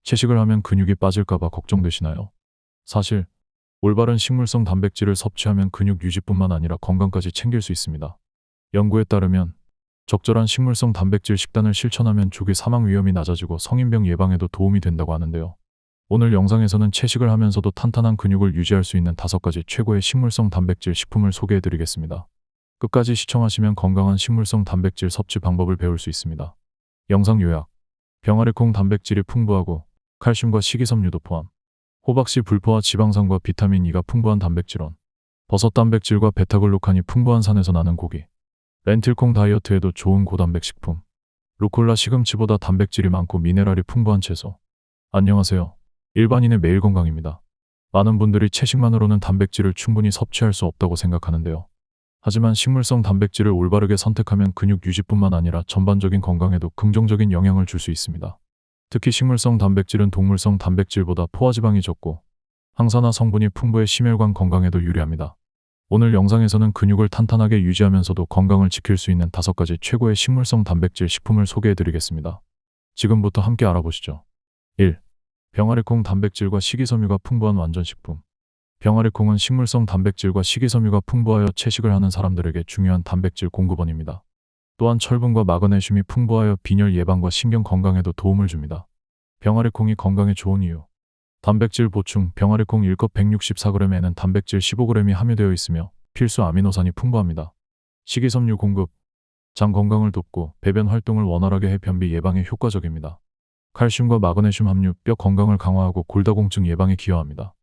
채식을 하면 근육이 빠질까봐 걱정되시나요? 사실 올바른 식물성 단백질을 섭취하면 근육 유지뿐만 아니라 건강까지 챙길 수 있습니다. 연구에 따르면 적절한 식물성 단백질 식단을 실천하면 조기 사망 위험이 낮아지고 성인병 예방에도 도움이 된다고 하는데요. 오늘 영상에서는 채식을 하면서도 탄탄한 근육을 유지할 수 있는 5가지 최고의 식물성 단백질 식품을 소개해 드리겠습니다. 끝까지 시청하시면 건강한 식물성 단백질 섭취 방법을 배울 수 있습니다. 영상 요약. 병아리콩 단백질이 풍부하고 칼슘과 식이섬유도 포함. 호박씨 불포화 지방산과 비타민 E가 풍부한 단백질원. 버섯 단백질과 베타글루칸이 풍부한 산에서 나는 고기. 렌틸콩 다이어트에도 좋은 고단백 식품. 루꼴라 시금치보다 단백질이 많고 미네랄이 풍부한 채소. 안녕하세요. 일반인의 매일 건강입니다. 많은 분들이 채식만으로는 단백질을 충분히 섭취할 수 없다고 생각하는데요. 하지만 식물성 단백질을 올바르게 선택하면 근육 유지뿐만 아니라 전반적인 건강에도 긍정적인 영향을 줄 수 있습니다. 특히 식물성 단백질은 동물성 단백질보다 포화지방이 적고 항산화 성분이 풍부해 심혈관 건강에도 유리합니다. 오늘 영상에서는 근육을 탄탄하게 유지하면서도 건강을 지킬 수 있는 5가지 최고의 식물성 단백질 식품을 소개해 드리겠습니다. 지금부터 함께 알아보시죠. 1. 병아리콩 단백질과 식이섬유가 풍부한 완전식품. 병아리콩은 식물성 단백질과 식이섬유가 풍부하여 채식을 하는 사람들에게 중요한 단백질 공급원입니다. 또한 철분과 마그네슘이 풍부하여 빈혈 예방과 신경 건강에도 도움을 줍니다. 병아리콩이 건강에 좋은 이유. 단백질 보충. 병아리콩 1컵 164g에는 단백질 15g이 함유되어 있으며 필수 아미노산이 풍부합니다. 식이섬유 공급. 장 건강을 돕고 배변 활동을 원활하게 해 변비 예방에 효과적입니다. 칼슘과 마그네슘 함유. 뼈 건강을 강화하고 골다공증 예방에 기여합니다.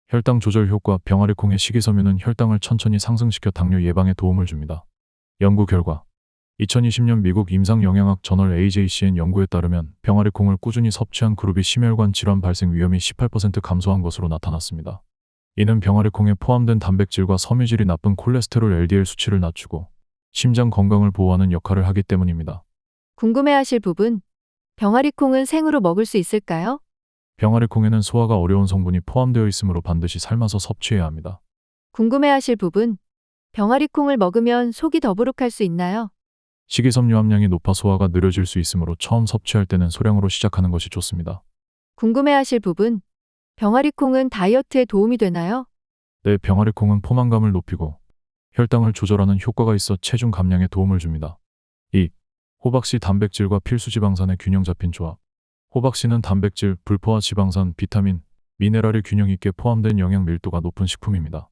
혈당 조절 효과. 병아리콩의 식이섬유는 혈당을 천천히 상승시켜 당뇨 예방에 도움을 줍니다. 연구 결과. 2020년 미국 임상영양학 저널 AJCN 연구에 따르면 병아리콩을 꾸준히 섭취한 그룹이 심혈관 질환 발생 위험이 18% 감소한 것으로 나타났습니다. 이는 병아리콩에 포함된 단백질과 섬유질이 나쁜 콜레스테롤 LDL 수치를 낮추고 심장 건강을 보호하는 역할을 하기 때문입니다. 궁금해하실 부분. 병아리콩은 생으로 먹을 수 있을까요? 병아리콩에는 소화가 어려운 성분이 포함되어 있으므로 반드시 삶아서 섭취해야 합니다. 궁금해하실 부분. 병아리콩을 먹으면 속이 더부룩할 수 있나요? 식이섬유 함량이 높아 소화가 느려질 수 있으므로 처음 섭취할 때는 소량으로 시작하는 것이 좋습니다. 궁금해하실 부분. 병아리콩은 다이어트에 도움이 되나요? 네, 병아리콩은 포만감을 높이고 혈당을 조절하는 효과가 있어 체중 감량에 도움을 줍니다. 2. 호박씨 단백질과 필수지방산의 균형 잡힌 조합. 호박씨는 단백질, 불포화 지방산, 비타민, 미네랄이 균형 있게 포함된 영양 밀도가 높은 식품입니다.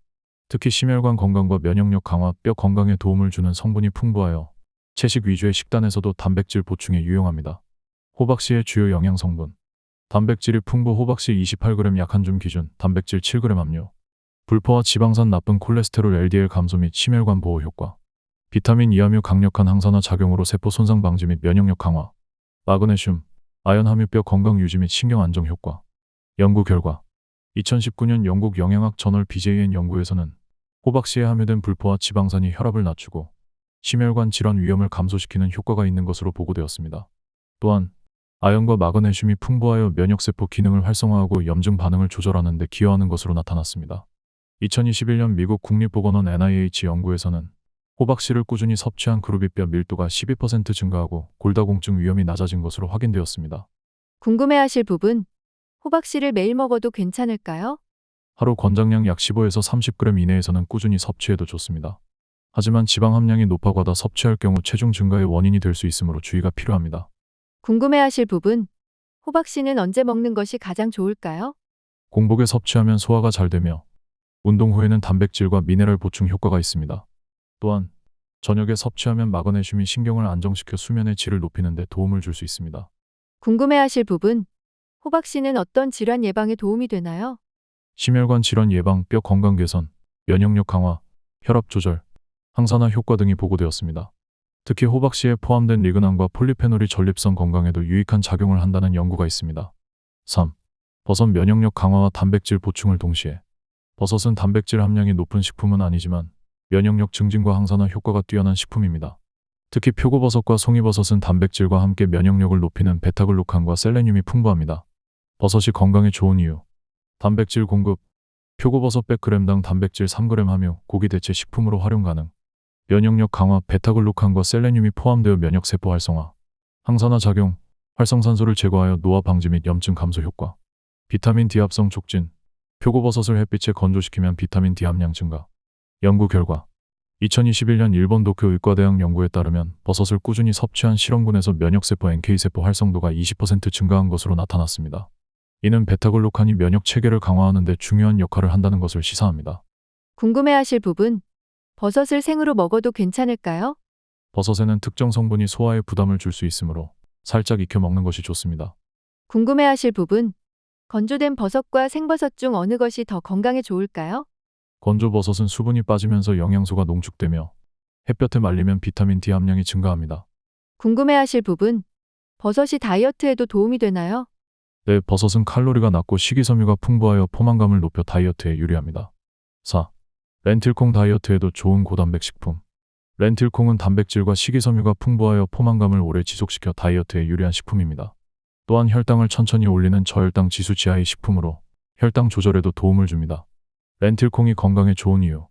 특히 심혈관 건강과 면역력 강화, 뼈 건강에 도움을 주는 성분이 풍부하여 채식 위주의 식단에서도 단백질 보충에 유용합니다. 호박씨의 주요 영양 성분. 단백질이 풍부. 호박씨 28g 약한줌 기준, 단백질 7g 함유. 불포화 지방산 나쁜 콜레스테롤 LDL 감소 및 심혈관 보호 효과. 비타민 E 함유 강력한 항산화 작용으로 세포 손상 방지 및 면역력 강화. 마그네슘, 아연 함유 뼈 건강 유지 및 신경 안정 효과. 연구 결과. 2019년 영국 영양학 저널 BJN 연구에서는 호박씨에 함유된 불포화 지방산이 혈압을 낮추고 심혈관 질환 위험을 감소시키는 효과가 있는 것으로 보고되었습니다. 또한 아연과 마그네슘이 풍부하여 면역세포 기능을 활성화하고 염증 반응을 조절하는 데 기여하는 것으로 나타났습니다. 2021년 미국 국립보건원 NIH 연구에서는 호박씨를 꾸준히 섭취한 그룹이 뼈 밀도가 12% 증가하고 골다공증 위험이 낮아진 것으로 확인되었습니다. 궁금해하실 부분. 호박씨를 매일 먹어도 괜찮을까요? 하루 권장량 약 15에서 30g 이내에서는 꾸준히 섭취해도 좋습니다. 하지만 지방 함량이 높아 과다 섭취할 경우 체중 증가의 원인이 될 수 있으므로 주의가 필요합니다. 궁금해하실 부분. 호박씨는 언제 먹는 것이 가장 좋을까요? 공복에 섭취하면 소화가 잘 되며 운동 후에는 단백질과 미네랄 보충 효과가 있습니다. 또한 저녁에 섭취하면 마그네슘이 신경을 안정시켜 수면의 질을 높이는 데 도움을 줄 수 있습니다. 궁금해하실 부분. 호박씨는 어떤 질환 예방에 도움이 되나요? 심혈관 질환 예방, 뼈 건강 개선, 면역력 강화, 혈압 조절, 항산화 효과 등이 보고되었습니다. 특히 호박씨에 포함된 리그난과 폴리페놀이 전립선 건강에도 유익한 작용을 한다는 연구가 있습니다. 3. 버섯 면역력 강화와 단백질 보충을 동시에. 버섯은 단백질 함량이 높은 식품은 아니지만 면역력 증진과 항산화 효과가 뛰어난 식품입니다. 특히 표고버섯과 송이버섯은 단백질과 함께 면역력을 높이는 베타글루칸과 셀레늄이 풍부합니다. 버섯이 건강에 좋은 이유. 단백질 공급. 표고버섯 100g당 단백질 3g 함유, 고기 대체 식품으로 활용 가능. 면역력 강화. 베타글루칸과 셀레늄이 포함되어 면역세포 활성화, 항산화 작용, 활성산소를 제거하여 노화 방지 및 염증 감소 효과. 비타민 D 합성 촉진. 표고버섯을 햇빛에 건조시키면 비타민 D 함량 증가. 연구 결과 2021년 일본 도쿄 의과대학 연구에 따르면 버섯을 꾸준히 섭취한 실험군에서 면역세포 NK세포 활성도가 20% 증가한 것으로 나타났습니다. 이는 베타글루칸이 면역 체계를 강화하는 데 중요한 역할을 한다는 것을 시사합니다. 궁금해하실 부분. 버섯을 생으로 먹어도 괜찮을까요? 버섯에는 특정 성분이 소화에 부담을 줄 수 있으므로 살짝 익혀 먹는 것이 좋습니다. 궁금해하실 부분. 건조된 버섯과 생버섯 중 어느 것이 더 건강에 좋을까요? 건조버섯은 수분이 빠지면서 영양소가 농축되며 햇볕에 말리면 비타민 D 함량이 증가합니다. 궁금해하실 부분. 버섯이 다이어트에도 도움이 되나요? 네, 버섯은 칼로리가 낮고 식이섬유가 풍부하여 포만감을 높여 다이어트에 유리합니다. 4. 렌틸콩 다이어트에도 좋은 고단백 식품. 렌틸콩은 단백질과 식이섬유가 풍부하여 포만감을 오래 지속시켜 다이어트에 유리한 식품입니다. 또한 혈당을 천천히 올리는 저혈당 지수 지하의 식품으로 혈당 조절에도 도움을 줍니다. 렌틸콩이 건강에 좋은 이유.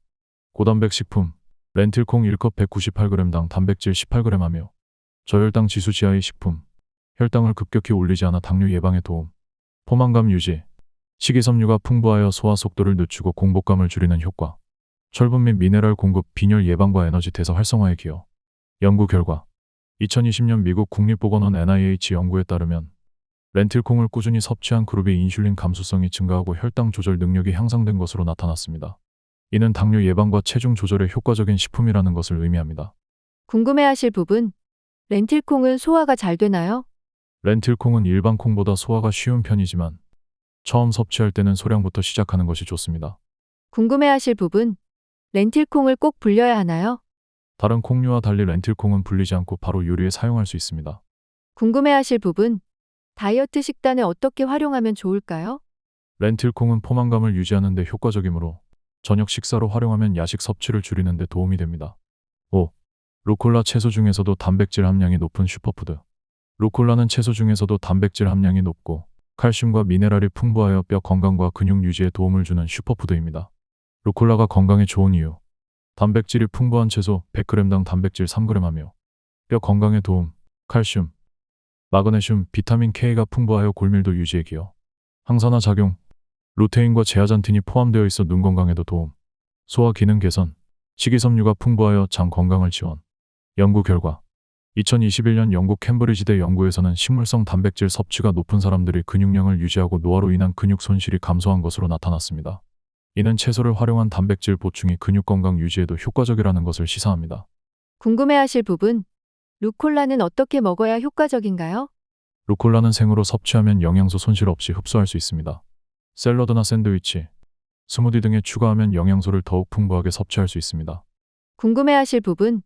고단백 식품. 렌틸콩 1컵 198g당 단백질 18g하며 저혈당 지수 지하의 식품. 혈당을 급격히 올리지 않아 당뇨 예방에 도움. 포만감 유지. 식이섬유가 풍부하여 소화 속도를 늦추고 공복감을 줄이는 효과. 철분 및 미네랄 공급, 빈혈 예방과 에너지 대사 활성화에 기여. 연구 결과 2020년 미국 국립보건원 NIH 연구에 따르면 렌틸콩을 꾸준히 섭취한 그룹의 인슐린 감수성이 증가하고 혈당 조절 능력이 향상된 것으로 나타났습니다. 이는 당뇨 예방과 체중 조절에 효과적인 식품이라는 것을 의미합니다. 궁금해하실 부분. 렌틸콩은 소화가 잘 되나요? 렌틸콩은 일반 콩보다 소화가 쉬운 편이지만 처음 섭취할 때는 소량부터 시작하는 것이 좋습니다. 궁금해하실 부분. 렌틸콩을 꼭 불려야 하나요? 다른 콩류와 달리 렌틸콩은 불리지 않고 바로 요리에 사용할 수 있습니다. 궁금해하실 부분. 다이어트 식단에 어떻게 활용하면 좋을까요? 렌틸콩은 포만감을 유지하는 데 효과적이므로 저녁 식사로 활용하면 야식 섭취를 줄이는 데 도움이 됩니다. 5. 루콜라 채소 중에서도 단백질 함량이 높은 슈퍼푸드. 루콜라는 채소 중에서도 단백질 함량이 높고 칼슘과 미네랄이 풍부하여 뼈 건강과 근육 유지에 도움을 주는 슈퍼푸드입니다. 루콜라가 건강에 좋은 이유. 단백질이 풍부한 채소 100g당 단백질 3g하며 뼈 건강에 도움, 칼슘, 마그네슘, 비타민 K가 풍부하여 골밀도 유지에 기여. 항산화 작용, 루테인과 제아잔틴이 포함되어 있어 눈 건강에도 도움, 소화 기능 개선, 식이섬유가 풍부하여 장 건강을 지원. 연구 결과 2021년 영국 캠브리지대 연구에서는 식물성 단백질 섭취가 높은 사람들이 근육량을 유지하고 노화로 인한 근육 손실이 감소한 것으로 나타났습니다. 이는 채소를 활용한 단백질 보충이 근육 건강 유지에도 효과적이라는 것을 시사합니다. 궁금해하실 부분. 루콜라는 어떻게 먹어야 효과적인가요? 루콜라는 생으로 섭취하면 영양소 손실 없이 흡수할 수 있습니다. 샐러드나 샌드위치, 스무디 등에 추가하면 영양소를 더욱 풍부하게 섭취할 수 있습니다. 궁금해하실 부분.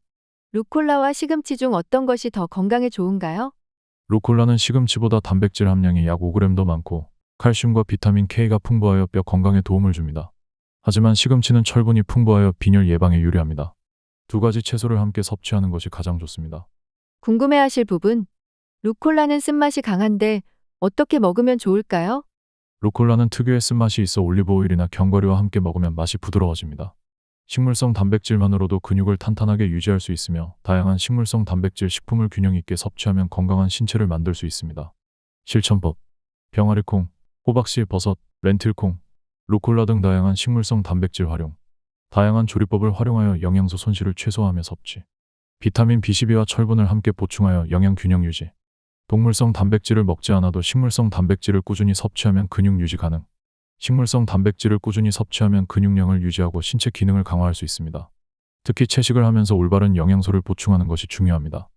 루콜라와 시금치 중 어떤 것이 더 건강에 좋은가요? 루콜라는 시금치보다 단백질 함량이 약 5g 더 많고 칼슘과 비타민 K가 풍부하여 뼈 건강에 도움을 줍니다. 하지만 시금치는 철분이 풍부하여 빈혈 예방에 유리합니다. 두 가지 채소를 함께 섭취하는 것이 가장 좋습니다. 궁금해하실 부분. 루콜라는 쓴맛이 강한데 어떻게 먹으면 좋을까요? 루콜라는 특유의 쓴맛이 있어 올리브 오일이나 견과류와 함께 먹으면 맛이 부드러워집니다. 식물성 단백질만으로도 근육을 탄탄하게 유지할 수 있으며 다양한 식물성 단백질 식품을 균형 있게 섭취하면 건강한 신체를 만들 수 있습니다. 실천법. 병아리콩, 호박씨 버섯, 렌틸콩, 루콜라 등 다양한 식물성 단백질 활용. 다양한 조리법을 활용하여 영양소 손실을 최소화하며 섭취. 비타민 B12와 철분을 함께 보충하여 영양 균형 유지. 동물성 단백질을 먹지 않아도 식물성 단백질을 꾸준히 섭취하면 근육 유지 가능. 식물성 단백질을 꾸준히 섭취하면 근육량을 유지하고 신체 기능을 강화할 수 있습니다. 특히 채식을 하면서 올바른 영양소를 보충하는 것이 중요합니다.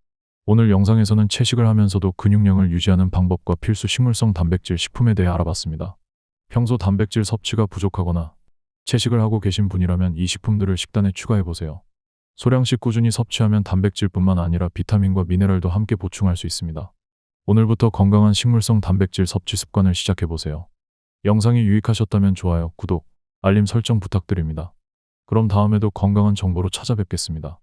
오늘 영상에서는 채식을 하면서도 근육량을 유지하는 방법과 필수 식물성 단백질 식품에 대해 알아봤습니다. 평소 단백질 섭취가 부족하거나 채식을 하고 계신 분이라면 이 식품들을 식단에 추가해보세요. 소량씩 꾸준히 섭취하면 단백질뿐만 아니라 비타민과 미네랄도 함께 보충할 수 있습니다. 오늘부터 건강한 식물성 단백질 섭취 습관을 시작해보세요. 영상이 유익하셨다면 좋아요, 구독, 알림 설정 부탁드립니다. 그럼 다음에도 건강한 정보로 찾아뵙겠습니다.